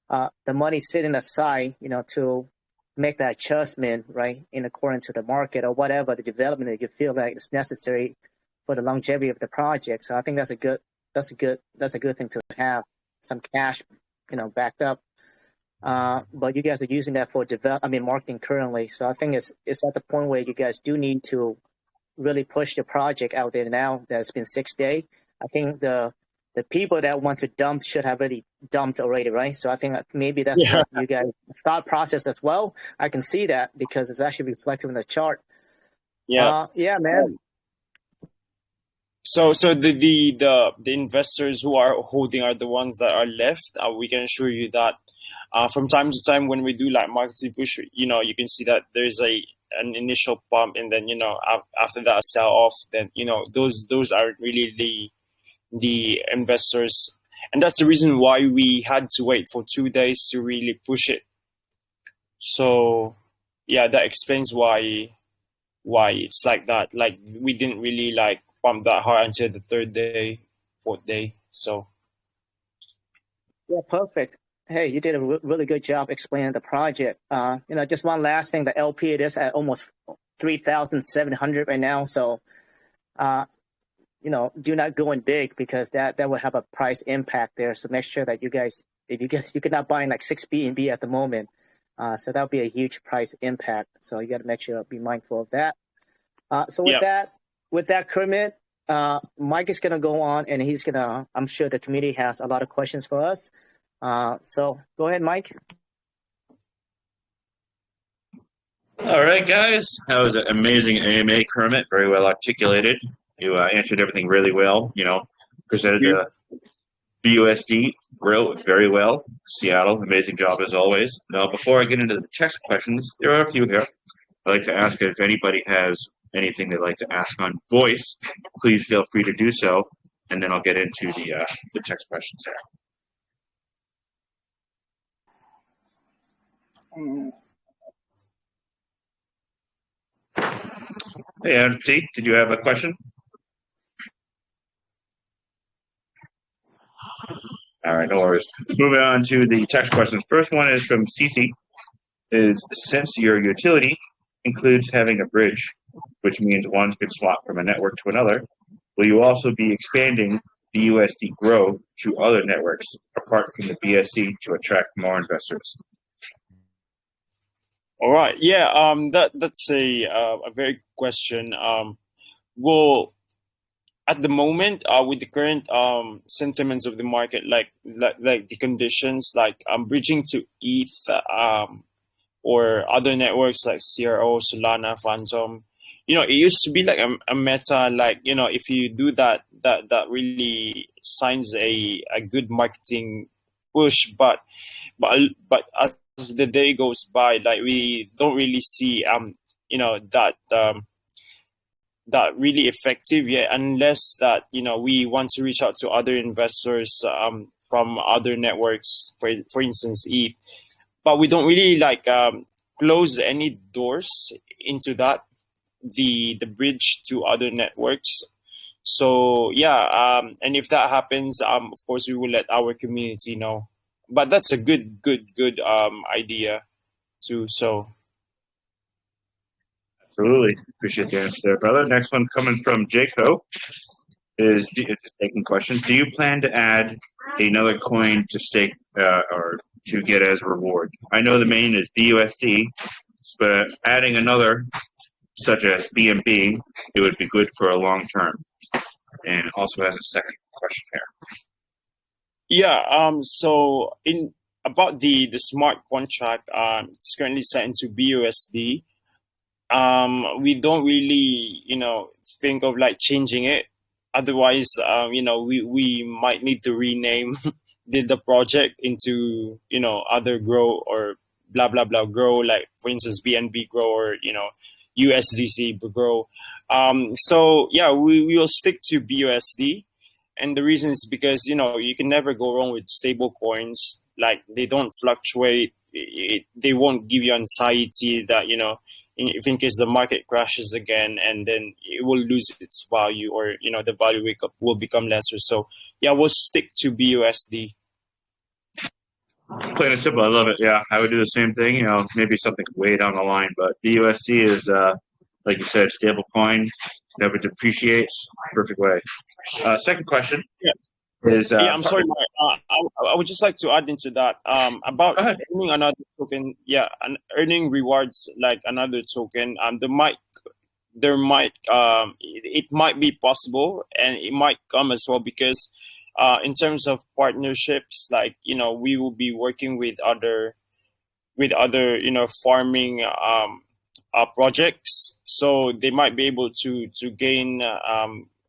the money sitting aside, to make that adjustment, right, in accordance to the market or whatever the development that you feel like is necessary for the longevity of the project. So I think that's a good thing to have some cash, backed up. But you guys are using that for marketing currently. So I think it's at the point where you guys do need to really push the project out there now that it's been 6 days. I think the people that want to dump should have already dumped already, right? So I think maybe that's what you guys thought process as well. I can see that because it's actually reflected in the chart. Yeah, man. So the investors who are holding are the ones that are left. We can assure you that from time to time when we do like marketing push, you can see that there's an initial pump, and then after that a sell off. Then those are really the investors, and that's the reason why we had to wait for 2 days to really push it. So yeah, that explains why why it's like that. Like we didn't really like pump that hard until the third day, fourth day. So Yeah, perfect. Hey, you did a really good job explaining the project. Just one last thing, the LP, it is at almost 3,700 right now. So, do not go in big, because that will have a price impact there. So make sure that you guys, you could not buy like 6 BNB at the moment. So that'll be a huge price impact. So you got to make sure, be mindful of that. So with that, Kermit, Mike is going to go on, and I'm sure the community has a lot of questions for us. So go ahead, Mike. All right, guys. That was an amazing AMA, Kermit. Very well articulated. You answered everything really well. Presented the BUSD GROW very well. Seattle, amazing job as always. Now, before I get into the text questions, there are a few here. I'd like to ask if anybody has anything they'd like to ask on voice, please feel free to do so, and then I'll get into the text questions there. Hey, Andy, did you have a question? All right, no worries. Moving on to the text questions. First one is from Cece. Since your utility includes having a bridge, which means one can swap from a network to another, will you also be expanding BUSD GROW to other networks apart from the BSC to attract more investors? All right, yeah, that's a very good question. Well, at the moment, with the current sentiments of the market, like the conditions, like bridging to ETH, or other networks like CRO, Solana, Phantom. It used to be like a meta, like, if you do that really signs a good marketing push. But as the day goes by, like we don't really see that really effective yet, unless that we want to reach out to other investors from other networks, for instance ETH. But we don't really close any doors into that, the bridge to other networks. So yeah, and if that happens, of course we will let our community know. But that's a good idea too. So absolutely appreciate the answer there, brother. Next one coming from Jaco is taking questions. Do you plan to add another coin to stake or to get as a reward? I know the main is BUSD, but adding another, such as BNB, it would be good for a long term. And also has a second question here. Yeah. So in about the smart contract, it's currently set into BUSD. We don't really think of changing it. Otherwise, we might need to rename the project into other grow or blah blah blah grow, like for instance BNB grow or USDC grow. So yeah, we will stick to BUSD, and the reason is because you can never go wrong with stable coins. Like they don't fluctuate. They won't give you anxiety that if in case the market crashes again and then it will lose its value, or the value will become lesser. So yeah, we'll stick to BUSD. Plain and simple. I love it. Yeah, I would do the same thing. Maybe something way down the line, but BUSD is like you said, stable coin, never depreciates. Perfect way. Second question. Yeah. I'm sorry, Mark. I would just like to add into that about earning another token. Yeah, and earning rewards like another token. It might be possible, and it might come as well, because in terms of partnerships, we will be working with other farming projects, so they might be able to gain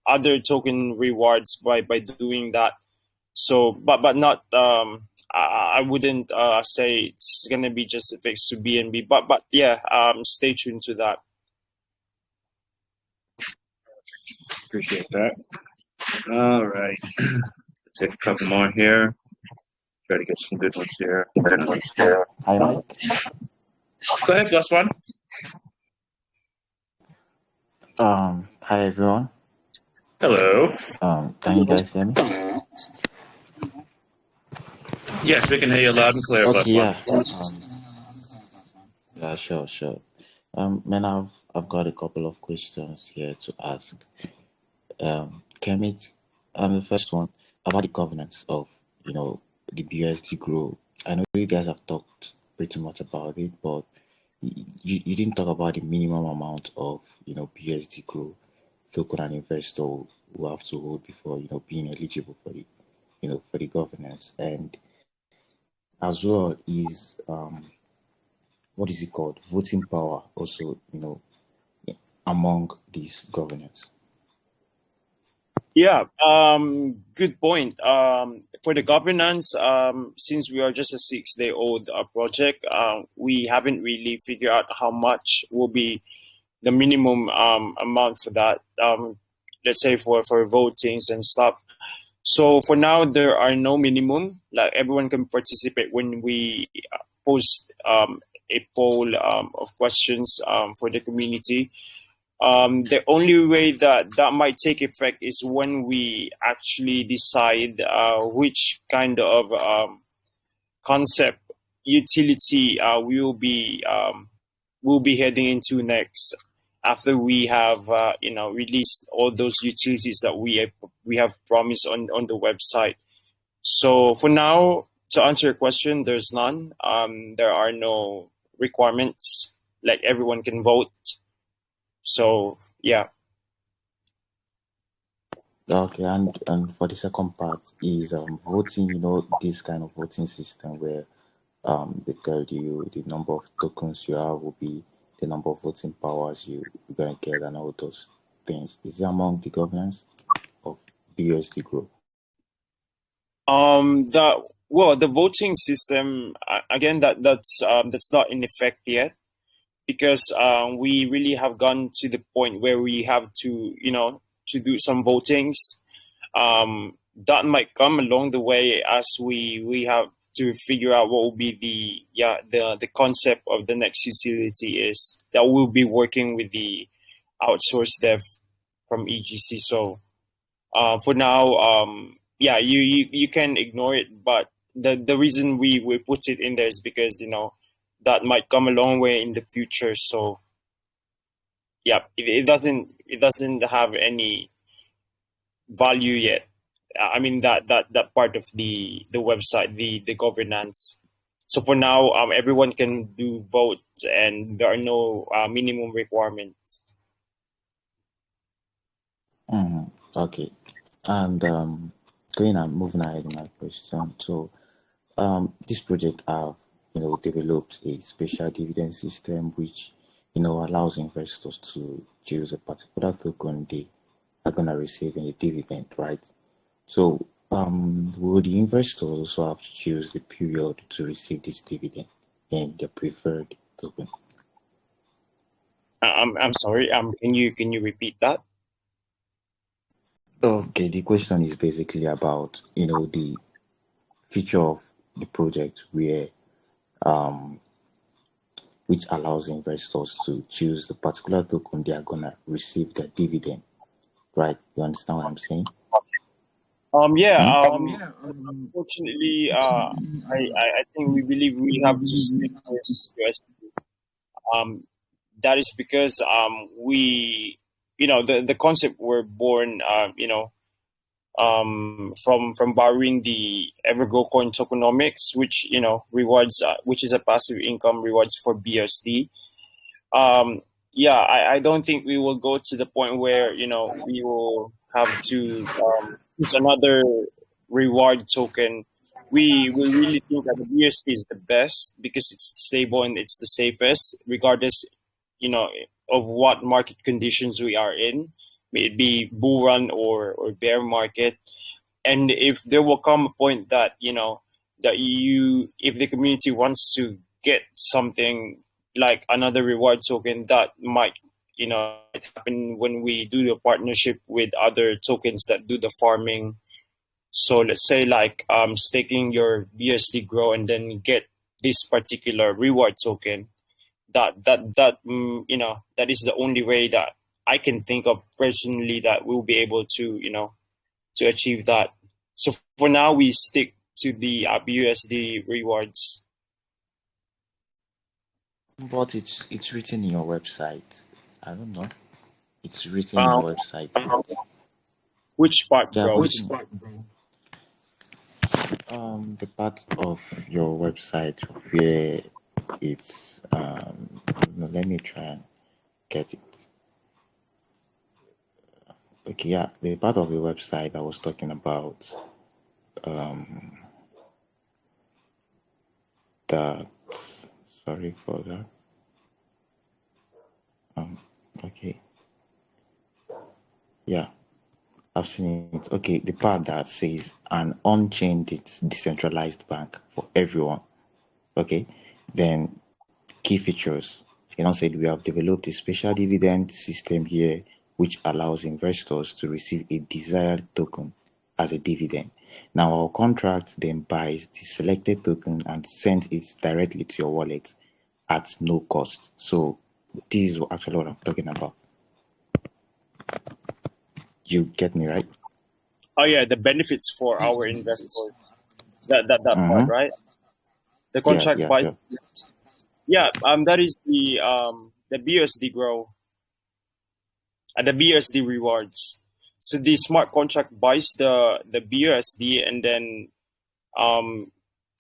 other token rewards by doing that. So but not I wouldn't say it's gonna be just fixed to BNB, but yeah, stay tuned to that. Appreciate that. All right, let's take a couple more here. Try to get some good ones here. Hi, Mike. Go ahead, plus one. Hi everyone. Hello. Can you guys hear me? Yes, we can hear you loud and clear, Okay, plus one. yeah. Yeah, sure. Man, I've got a couple of questions here to ask. Kermit, the first one about the governance of, the BUSDGROW. I know you guys have talked pretty much about it, but you didn't talk about the minimum amount of, BUSDGROW token an investor will have to hold before, being eligible for the governance. And as well is what is it called? Voting power also, among these governors. Yeah, good point. For the governance, since we are just a 6-day old project, we haven't really figured out how much will be the minimum amount for that. Let's say for votings and stuff. So for now, there are no minimum. Like everyone can participate when we post a poll of questions for the community. The only way that might take effect is when we actually decide which kind of concept utility we'll be heading into next after we have released all those utilities that we have promised on the website. So for now, to answer your question, there's none. There are no requirements. Like everyone can vote. So yeah. Okay, and for the second part is voting, this kind of voting system where they tell you the number of tokens you have will be the number of voting powers you're gonna get and all those things. Is it among the governance of BUSD Group? The voting system again that's not in effect yet because we really have gone to the point where we have to do some votings. That might come along the way as we have to figure out what will be the concept of the next utility is that we'll be working with the outsourced dev from EGC. So for now, you can ignore it, but the reason we put it in there is because that might come a long way in the future. So yeah, it doesn't have any value yet. I mean that part of the website, the governance. So for now, everyone can do vote, and there are no minimum requirements. Okay, and moving ahead in my question. So this project have developed a special dividend system which allows investors to choose a particular token they are gonna receive in a dividend, right? So will the investors also have to choose the period to receive this dividend in their preferred token? I'm sorry. Can you repeat that? Okay, the question is basically about the feature of the project where which allows investors to choose the particular token they are gonna receive their dividend. Right? You understand what I'm saying? Yeah. Hmm? Unfortunately, I think we believe we have to stick with USD. That is because we the concept were born from borrowing the Evergrow Coin Tokenomics, which rewards which is a passive income rewards for BUSD. I don't think we will go to the point where we will have to use another reward token. We really think that the BUSD is the best because it's stable and it's the safest, regardless you know of what market conditions we are in, may it be bull run or bear market. And if there will come a point that if the community wants to get something like another reward token, that might happen when we do the partnership with other tokens that do the farming. So let's say like staking your BSD grow and then get this particular reward token. That is the only way that I can think of personally that we'll be able to, to achieve that. So for now, we stick to the BUSD rewards. But it's written in your website. I don't know. It's written in your website. Which part, Yeah, bro? the part of your website where it's no, let me try and get it. Okay, yeah, the part of the website I was talking about that sorry for that. Okay. Yeah, I've seen it. Okay, the part that says an on-chain decentralized bank for everyone. Okay, then key features. Said we have developed a special dividend system here which allows investors to receive a desired token as a dividend. Now our contract then buys the selected token and sends it directly to your wallet at no cost. So this is actually what I'm talking about. You get me, right? Oh yeah, the benefits for our investors. That part, right? The contract Yeah. buys. Yeah, that is the BUSDGROW and the BUSD rewards. So the smart contract buys the BUSD and then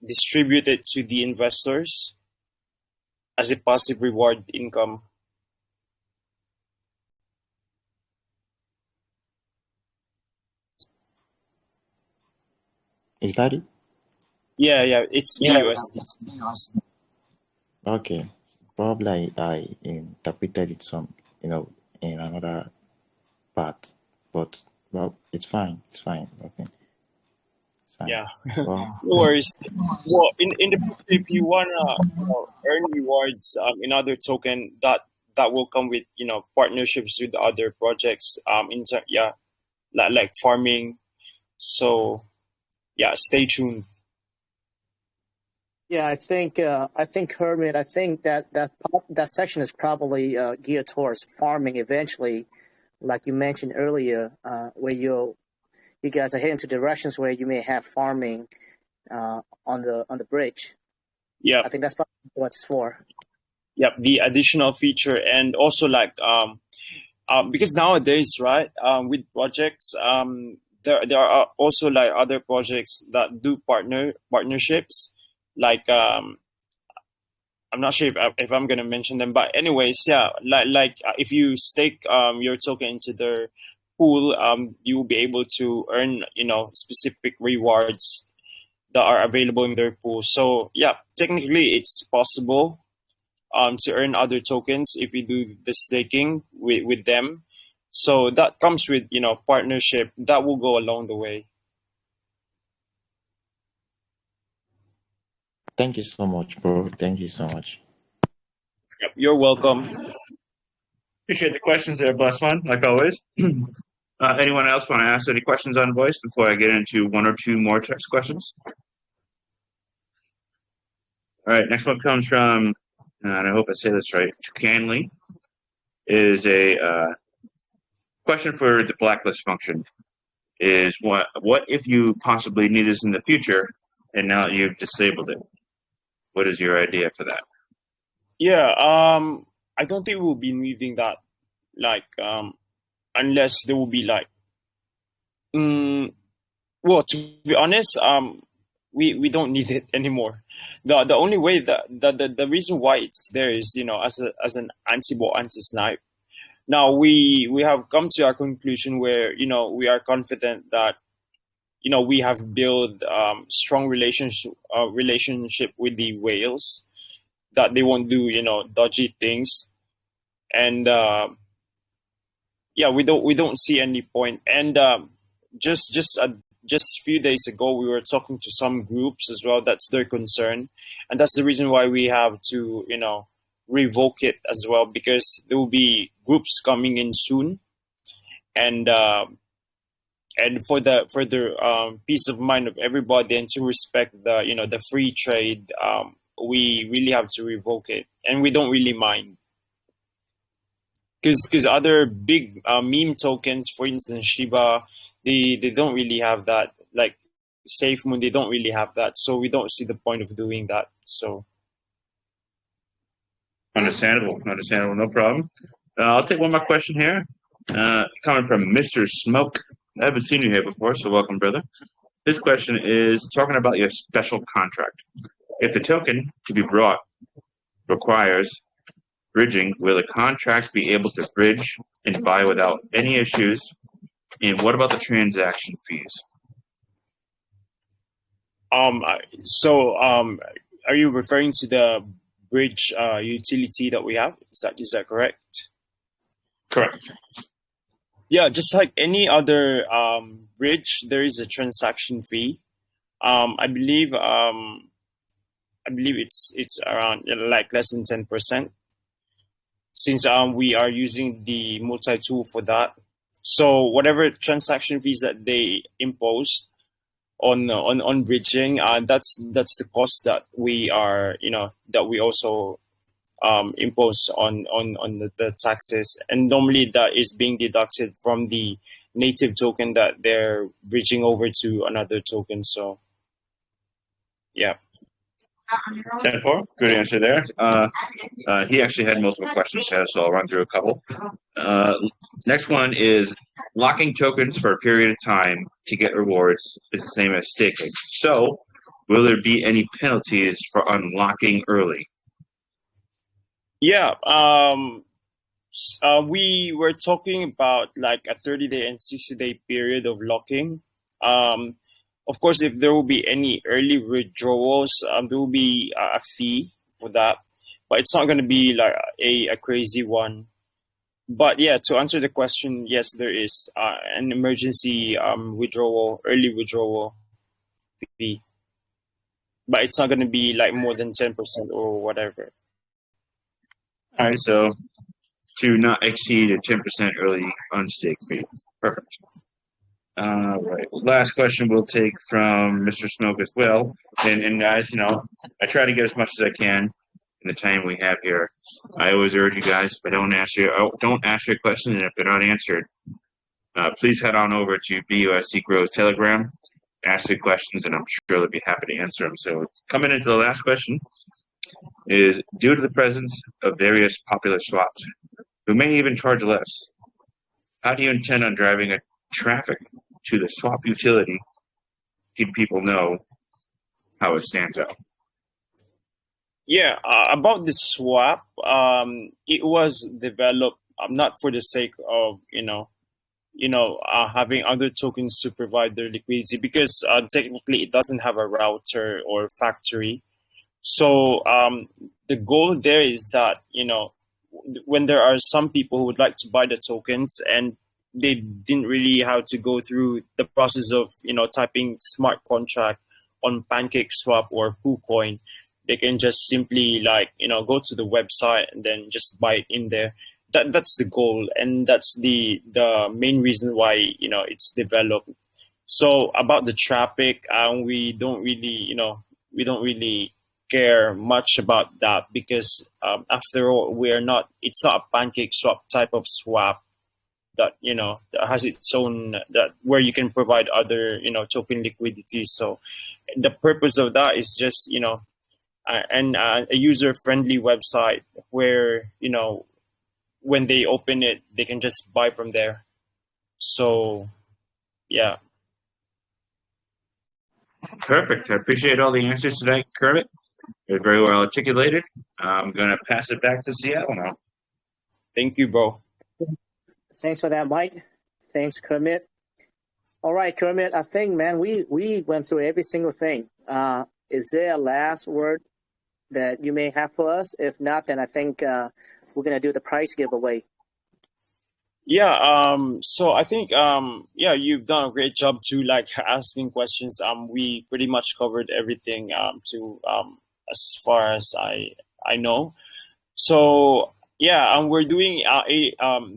distribute it to the investors as a passive reward income. Is that it? Yeah, it's BUSD. Okay. Probably I interpreted it in another part. But well, it's fine. It's fine. Okay. It's fine. Yeah, Well, no worries. Well, in the future, if you wanna earn rewards in other token, that will come with partnerships with other projects like farming. So yeah, stay tuned. Yeah, I think Hermit. I think that section is probably geared towards farming eventually, like you mentioned earlier, where you guys are heading to directions where you may have farming on the bridge. Yeah, I think that's probably what it's for. yep. The additional feature and also like because nowadays, right, with projects, there are also like other projects that do partnerships, like I'm not sure if I'm gonna mention them, but anyways, yeah, like if you stake your token into their pool, you will be able to earn specific rewards that are available in their pool. So yeah, technically it's possible to earn other tokens if you do the staking with them. So that comes with partnership that will go along the way. thank you so much, bro. Thank you so much. Yep, you're welcome. Appreciate the questions there, Bless One, like always. Anyone else want to ask any questions on voice before I get into one or two more text questions? All right, next one comes from, and I hope I say this right, Tokenomics. Is a question for the blacklist function. Is what if you possibly need this in the future and now you've disabled it? What is your idea for that? Yeah, I don't think we'll be needing that, like unless there will be like well, to be honest, we don't need it anymore. The only way that the reason why it's there is as an anti-bot, anti-snipe. Now we have come to a conclusion where we are confident that we have built strong relationship with the whales, that they won't do dodgy things, and yeah, we don't see any point. And just a few days ago, we were talking to some groups as well. That's their concern, and that's the reason why we have to revoke it as well, because there will be groups coming in soon, and for the peace of mind of everybody and to respect the free trade, we really have to revoke it, and we don't really mind, because other big meme tokens, for instance, Shiba, they don't really have that. Like SafeMoon, they don't really have that. So we don't see the point of doing that. So Understandable, no problem. I'll take one more question here. Coming from Mr. Smoke. I haven't seen you here before, so welcome, brother. This question is talking about your special contract. If the token to be brought requires bridging, will the contract be able to bridge and buy without any issues? And what about the transaction fees? Are you referring to the bridge utility that we have? Is that correct? Correct. Yeah, just like any other bridge, there is a transaction fee. I believe it's around like less than 10%. Since we are using the multi-tool for that, so whatever transaction fees that they impose on bridging, that's the cost that we are that we also impose on the taxes, and normally that is being deducted from the native token that they're bridging over to another token. So yeah. 10-4, good answer there. He actually had multiple questions, so I'll run through a couple. Next one is locking tokens for a period of time to get rewards is the same as staking. So, will there be any penalties for unlocking early? Yeah. We were talking about like a 30-day and 60-day period of locking. Of course, if there will be any early withdrawals, there will be a fee for that, but it's not going to be like a crazy one. But yeah, to answer the question, yes, there is an emergency early withdrawal fee, but it's not going to be like more than 10% or whatever. All right, so to not exceed a 10% early unstake fee. Perfect. All right. Last question we'll take from Mr. Smoke as well. And guys, I try to get as much as I can in the time we have here. I always urge you guys, if I don't ask your questions, and if they're not answered, please head on over to BUSDGROW's Telegram, ask your questions, and I'm sure they'll be happy to answer them. So coming into the last question is, due to the presence of various popular swaps, who may even charge less, how do you intend on driving a traffic to the swap utility, keep people know how it stands out? Yeah, about the swap, it was developed not for the sake of having other tokens to provide their liquidity, because technically it doesn't have a router or factory. So the goal there is that when there are some people who would like to buy the tokens and they didn't really have to go through the process of typing smart contract on PancakeSwap or KuCoin, they can just simply go to the website and then just buy it in there. That's the goal, and that's the main reason why it's developed. So about the traffic, we don't really care much about that, because after all, it's not a PancakeSwap type of swap that that has its own, that where you can provide other token liquidity. So the purpose of that is just a user-friendly website where when they open it, they can just buy from there. So yeah. Perfect. I appreciate all the answers tonight, Kermit. They're very well articulated. I'm going to pass it back to Seattle now. Thank you, bro. Thanks for that, Mike. Thanks, Kermit. All right, Kermit, I think, man, we went through every single thing. Is there a last word that you may have for us? If not, then I think we're going to do the prize giveaway. Yeah, so I think you've done a great job to asking questions. We pretty much covered everything as far as I know. So yeah, we're doing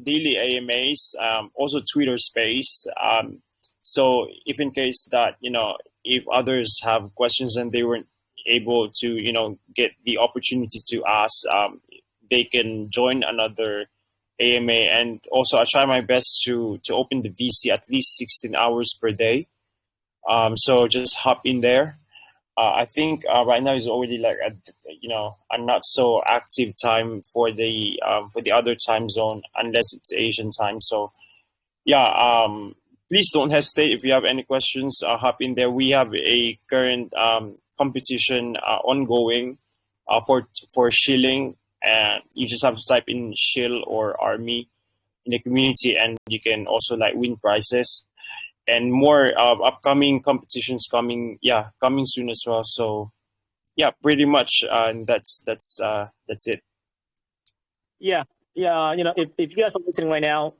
daily AMAs, also Twitter Space. So if in case that if others have questions and they weren't able to get the opportunity to ask, they can join another AMA, and also I try my best to open the VC at least 16 hours per day. So just hop in there. I think right now is already like a not so active time for the other time zone, unless it's Asian time. So yeah, please don't hesitate if you have any questions. Hop in there. We have a current competition ongoing for shilling, and you just have to type in shill or army in the community, and you can also like win prizes and more upcoming competitions coming soon as well. So yeah, pretty much that's it. Yeah, yeah. If you guys are listening right now,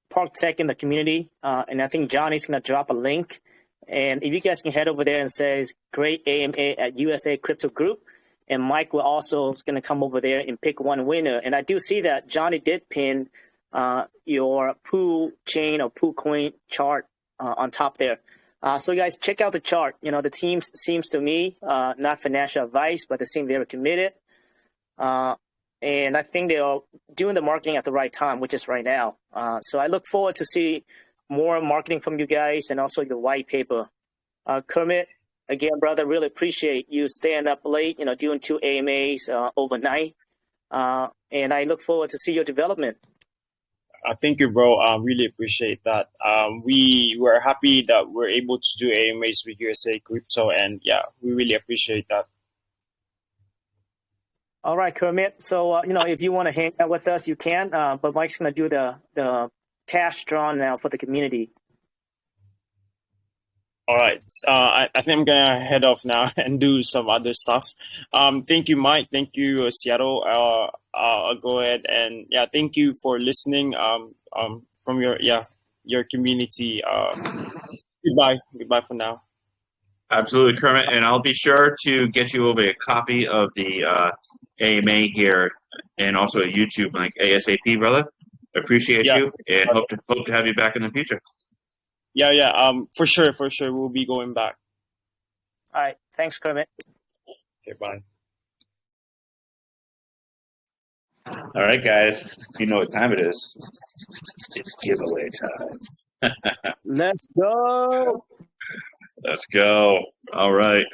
Park Tech in the community, and I think Johnny's gonna drop a link, and if you guys can head over there and says great AMA at USA Crypto Group, and Mike will also is gonna come over there and pick one winner. And I do see that Johnny did pin your pool chain or pool coin chart on top there. So you guys check out the chart. The team seems to me, not financial advice, but they seem very committed. And I think they are doing the marketing at the right time, which is right now. So I look forward to see more marketing from you guys and also your white paper. Kermit, again, brother, really appreciate you staying up late, doing 2 AMAs overnight. And I look forward to see your development. Thank you, bro. Really appreciate that. We were happy that we're able to do AMAs with USA Crypto, and yeah, we really appreciate that. All right, Kermit. So, if you want to hang out with us, you can. But Mike's going to do the cash draw now for the community. All right. I think I'm going to head off now and do some other stuff. Thank you, Mike. Thank you, Seattle. I'll go ahead and thank you for listening from your community. Goodbye for now. Absolutely, Kermit, and I'll be sure to get you over a copy of the AMA here, and also a YouTube link ASAP, brother. Appreciate you, and hope to have you back in the future. Yeah. For sure, we'll be going back. All right, thanks, Kermit. Okay, bye. All right, guys, you know what time it is. It's giveaway time. Let's go. Let's go. All right.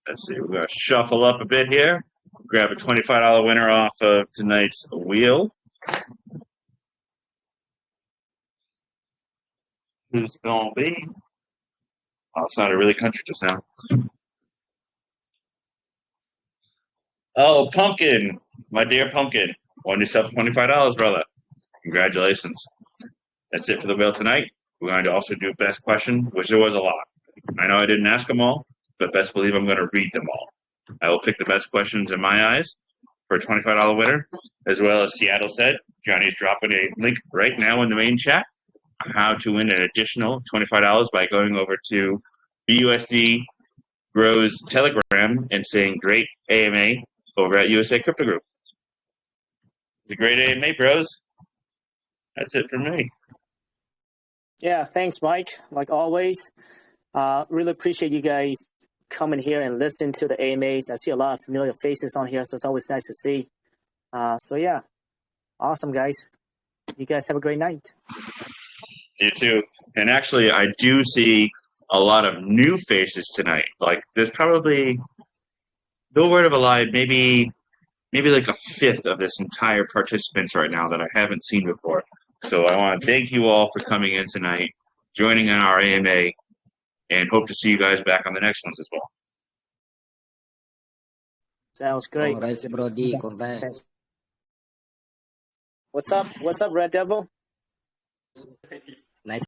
Let's see. We're going to shuffle up a bit here. Grab a $25 winner off of tonight's wheel. Who's it going to be? Oh, it sounded really country just now. Oh, Pumpkin. My dear Pumpkin. Won yourself $25, brother. Congratulations. That's it for the wheel tonight. We're going to also do best question, which there was a lot. I know I didn't ask them all, but best believe I'm going to read them all. I will pick the best questions in my eyes for a $25 winner, as well as Seattle said. Johnny's dropping a link right now in the main chat on how to win an additional $25 by going over to BUSDGROW's Telegram and saying great AMA over at USA Crypto Group. It's a great AMA, bros. That's it for me. Yeah, thanks, Mike. Like always, really appreciate you guys coming here and listen to the AMAs. I see a lot of familiar faces on here, so it's always nice to see. So yeah, awesome, guys. You guys have a great night. You too. And actually, I do see a lot of new faces tonight. Like, there's probably, no word of a lie, maybe like a fifth of this entire participants right now that I haven't seen before. So I want to thank you all for coming in tonight, joining in our AMA, and hope to see you guys back on the next ones as well. Sounds great. Congrats, Brody. Congrats. What's up? What's up, Red Devil? Nice